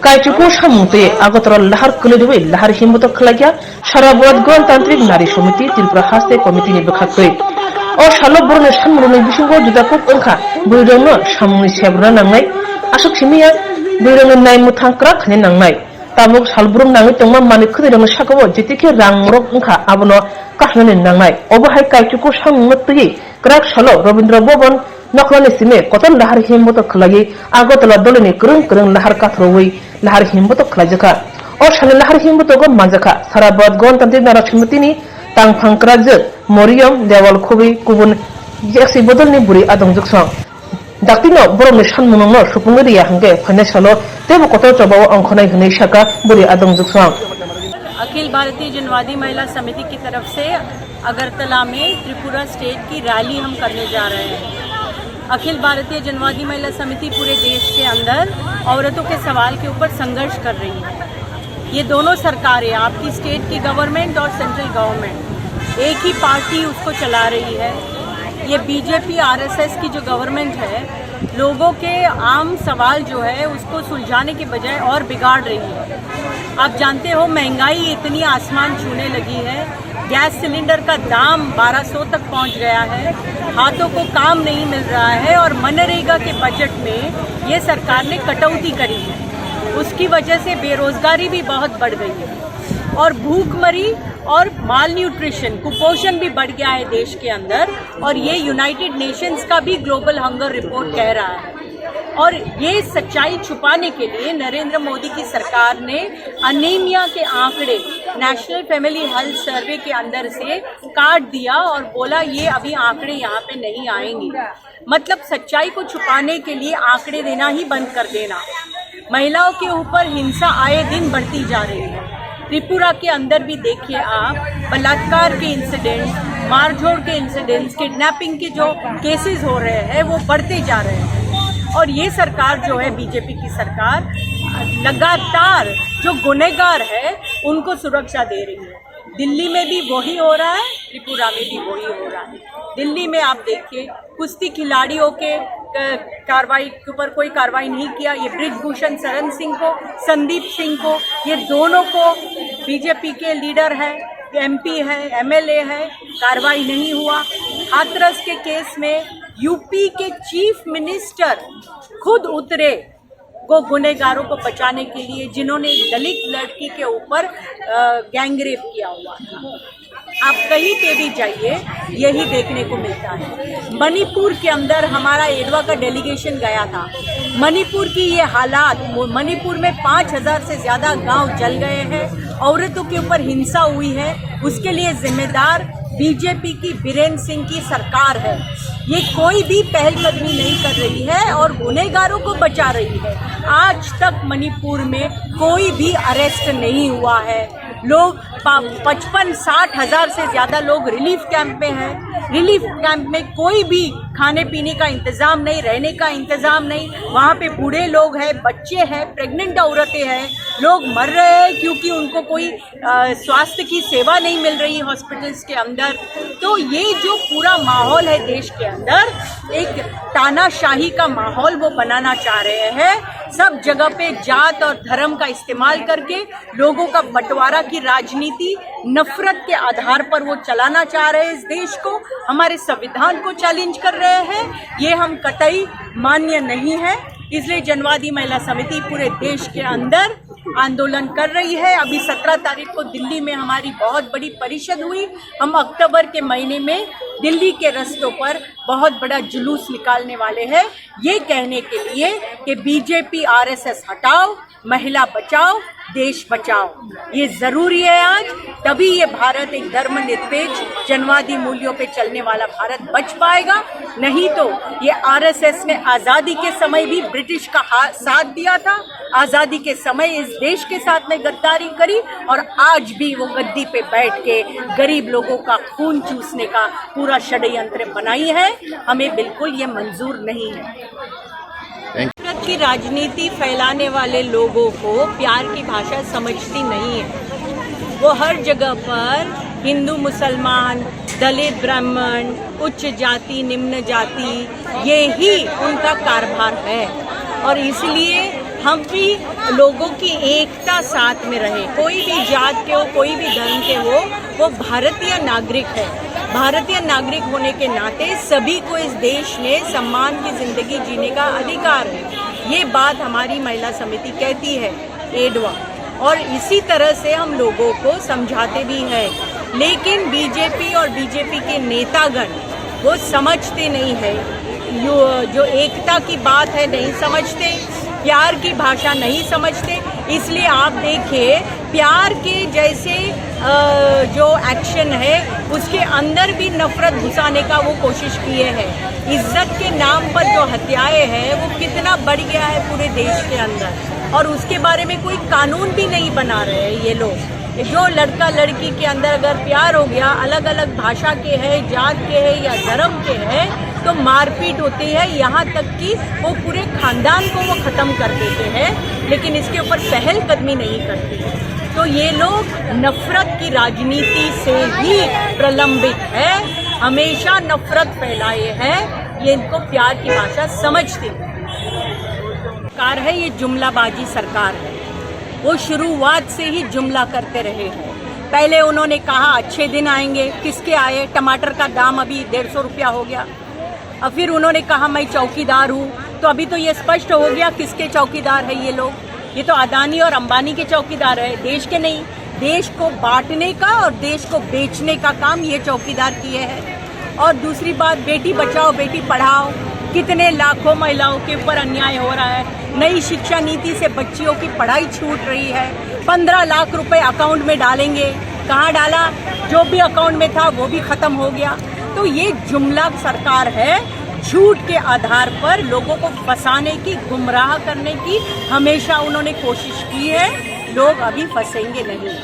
কাইচুকু সামুতে আগতরা লাহার কলেজবে লাহার হিমত খলাগিয়া সারা বরাদ গণতান্ত্রিক নারী সমিতি ত্রিপুরা হাস্তে কমিটি নি বখাকই ও শালক বরণের সামরুনি বিসঙ্গ জুদাকু ওংখা বৈরং সামুনি সেবরা নাंनाय আসক সিমিয়া বৈরং নাই মুথাंक्रा खने नांनाय तामुक सालब्रुम नांगै तंमा मानिक खदैरं साकबो जेतिके रां मरक ओंखा आबनो काखनानै नांनाय अबहाय काइचुकु साममतयै क्राक सालो रवीन्द्र भवन नखलानि सिमे कतन लाहार हिमत खलागि आगतला दलनि करं लाहार काथरवै लाहार हिमत खलाजका ओ साले लाहार हिमत गन मानजाका सारा बद गणतान्त्रिक नारा समितिनि तांफांक्राज मरियम देवाल खुबै गुबुन जेक्सि बदलनि बुरि आदंजकसं दाक्तिनो बरमनि सानमुनंनो सुपुंगरिया हंगे फाइनेसालो तेबो कत चबाव अंखनाय हनै साका बुरि आदंजकसं अखिल भारतीय जनवादी महिला समिति की तरफ से अगरतला में त्रिपुरा स्टेट की रैली हम करने जा रहे हैं। अखिल भारतीय जनवादी महिला समिति पूरे देश के अंदर औरतों के सवाल के ऊपर संघर्ष कर रही है। ये दोनों सरकारें, आपकी स्टेट की गवर्नमेंट और सेंट्रल गवर्नमेंट, एक ही पार्टी उसको चला रही है। ये बीजेपी आरएसएस की जो गवर्नमेंट है लोगों के आम सवाल जो है उसको सुलझाने के बजाय और बिगाड़ रही है। आप जानते हो महंगाई इतनी आसमान छूने लगी है, गैस सिलेंडर का दाम 1200 तक पहुंच गया है, हाथों को काम नहीं मिल रहा है और मनरेगा के बजट में ये सरकार ने कटौती करी है। उसकी वजह से बेरोजगारी भी बहुत बढ़ गई है और भूखमरी और माल न्यूट्रिशन, कुपोषण भी बढ़ गया है देश के अंदर। और ये यूनाइटेड नेशंस का भी ग्लोबल हंगर रिपोर्ट कह रहा है। और ये सच्चाई छुपाने के लिए नरेंद्र मोदी की सरकार ने अनीमिया के आंकड़े नेशनल फैमिली हेल्थ सर्वे के अंदर से काट दिया और बोला ये अभी आंकड़े यहाँ पे नहीं आएंगे। मतलब सच्चाई को छुपाने के लिए आंकड़े देना ही बंद कर देना। महिलाओं के ऊपर हिंसा आए दिन बढ़ती जा रही है। त्रिपुरा के अंदर भी देखिए आप, बलात्कार के इंसिडेंट्स, मारझोड़ के इंसिडेंट्स, किडनैपिंग के जो केसेस हो रहे हैं वो बढ़ते जा रहे हैं। और ये सरकार जो है बीजेपी की सरकार लगातार जो गुनहगार है उनको सुरक्षा दे रही है। दिल्ली में भी वही हो रहा है, त्रिपुरा में भी वही हो रहा है। दिल्ली में आप देखिए कुश्ती खिलाड़ियों के कार्रवाई के ऊपर कोई कार्रवाई नहीं किया। ये ब्रिजभूषण शरण सिंह को, संदीप सिंह को, ये दोनों को बीजेपी के लीडर हैं, एमपी है, एमएलए है, कार्रवाई नहीं हुआ। हाथरस के केस में यूपी के चीफ मिनिस्टर खुद उतरे को गुनहगारों को बचाने के लिए, जिन्होंने दलित लड़की के ऊपर गैंगरेप किया हुआ था। आप कहीं पे भी जाइए यही देखने को मिलता है। मणिपुर के अंदर हमारा एडवा का डेलीगेशन गया था। मणिपुर की ये हालात, मणिपुर में 5000 से ज़्यादा गांव जल गए हैं, औरतों के ऊपर हिंसा हुई है। उसके लिए जिम्मेदार बीजेपी की बीरेन्द्र सिंह की सरकार है। ये कोई भी पहलकदमी नहीं कर रही है और गुनहगारों को बचा रही है। आज तक मणिपुर में कोई भी अरेस्ट नहीं हुआ है। लोग 55-60 हज़ार से ज़्यादा लोग रिलीफ कैंप में हैं। रिलीफ कैंप में कोई भी खाने पीने का इंतज़ाम नहीं, रहने का इंतज़ाम नहीं। वहाँ पे बूढ़े लोग हैं, बच्चे हैं, प्रेग्नेंट औरतें हैं। लोग मर रहे हैं क्योंकि उनको कोई स्वास्थ्य की सेवा नहीं मिल रही हॉस्पिटल्स के अंदर। तो ये जो पूरा माहौल है देश के अंदर, एक तानाशाही का माहौल वो बनाना चाह रहे हैं। सब जगह पे जात और धर्म का इस्तेमाल करके लोगों का बंटवारा की राजनीति, नफरत के आधार पर वो चलाना चाह रहे हैं इस देश को। हमारे संविधान को चैलेंज कर रहे हैं। ये हम कतई मान्य नहीं है। इसलिए जनवादी महिला समिति पूरे देश के अंदर आंदोलन कर रही है। अभी 17 तारीख को दिल्ली में हमारी बहुत बड़ी परिषद हुई। हम अक्टूबर के महीने में दिल्ली के रास्तों पर बहुत बड़ा जुलूस निकालने वाले हैं, ये कहने के लिए कि बीजेपी आरएसएस हटाओ, महिला बचाओ, देश बचाओ। ये जरूरी है आज, तभी ये भारत एक धर्मनिरपेक्ष जनवादी मूल्यों पे चलने वाला भारत बच पाएगा। नहीं तो ये आरएसएस ने आज़ादी के समय भी ब्रिटिश का साथ दिया था, आज़ादी के समय इस देश के साथ में गद्दारी करी और आज भी वो गद्दी पे बैठ के गरीब लोगों का खून चूसने का पूरा षड्यंत्र बनाई है। हमें बिल्कुल ये मंजूर नहीं है। नफरत की राजनीति फैलाने वाले लोगों को प्यार की भाषा समझती नहीं है। वो हर जगह पर हिंदू, मुसलमान, दलित, ब्राह्मण, उच्च जाति, निम्न जाति, ये ही उनका कारभार है। और इसलिए हम भी लोगों की एकता साथ में रहे। कोई भी जात के हो, कोई भी धर्म के हो, वो भारतीय नागरिक है। भारतीय नागरिक होने के नाते सभी को इस देश में सम्मान की जिंदगी जीने का अधिकार है। ये बात हमारी महिला समिति कहती है एडवा, और इसी तरह से हम लोगों को समझाते भी हैं। लेकिन बीजेपी और बीजेपी के नेतागण वो समझते नहीं है, जो एकता की बात है नहीं समझते, प्यार की भाषा नहीं समझते। इसलिए आप देखिए, प्यार के जैसे जो एक्शन है उसके अंदर भी नफरत घुसाने का वो कोशिश किए हैं। इज्जत के नाम पर जो हत्याएं हैं वो कितना बढ़ गया है पूरे देश के अंदर, और उसके बारे में कोई कानून भी नहीं बना रहे हैं ये लोग। जो लड़का लड़की के अंदर अगर प्यार हो गया, अलग अलग भाषा के हैं, जात के हैं या धर्म के हैं, तो मारपीट होती है, यहाँ तक कि वो पूरे खानदान को वो ख़त्म कर देते हैं। लेकिन इसके ऊपर पहल कदमी नहीं करती। तो ये लोग नफरत की राजनीति से ही प्रलंबित है, हमेशा नफरत फैलाए हैं। ये इनको प्यार की भाषा समझते सरकार है, ये जुमलाबाजी सरकार है। वो शुरुआत से ही जुमला करते रहे हैं। पहले उन्होंने कहा अच्छे दिन आएंगे, किसके आए? टमाटर का दाम अभी 150 रुपया हो गया। और फिर उन्होंने कहा मैं चौकीदार हूँ, तो अभी तो ये स्पष्ट हो गया किसके चौकीदार है ये लोग। ये तो अदानी और अंबानी के चौकीदार है, देश के नहीं। देश को बांटने का और देश को बेचने का काम ये चौकीदार किए हैं। और दूसरी बात, बेटी बचाओ बेटी पढ़ाओ, कितने लाखों महिलाओं के ऊपर अन्याय हो रहा है। नई शिक्षा नीति से बच्चियों की पढ़ाई छूट रही है। 15 लाख रुपए अकाउंट में डालेंगे, कहाँ डाला? जो भी अकाउंट में था वो भी खत्म हो गया। तो ये जुमला सरकार है, झूठ के आधार पर लोगों को फंसाने की, गुमराह करने की हमेशा उन्होंने कोशिश की है। लोग अभी फंसेंगे नहीं।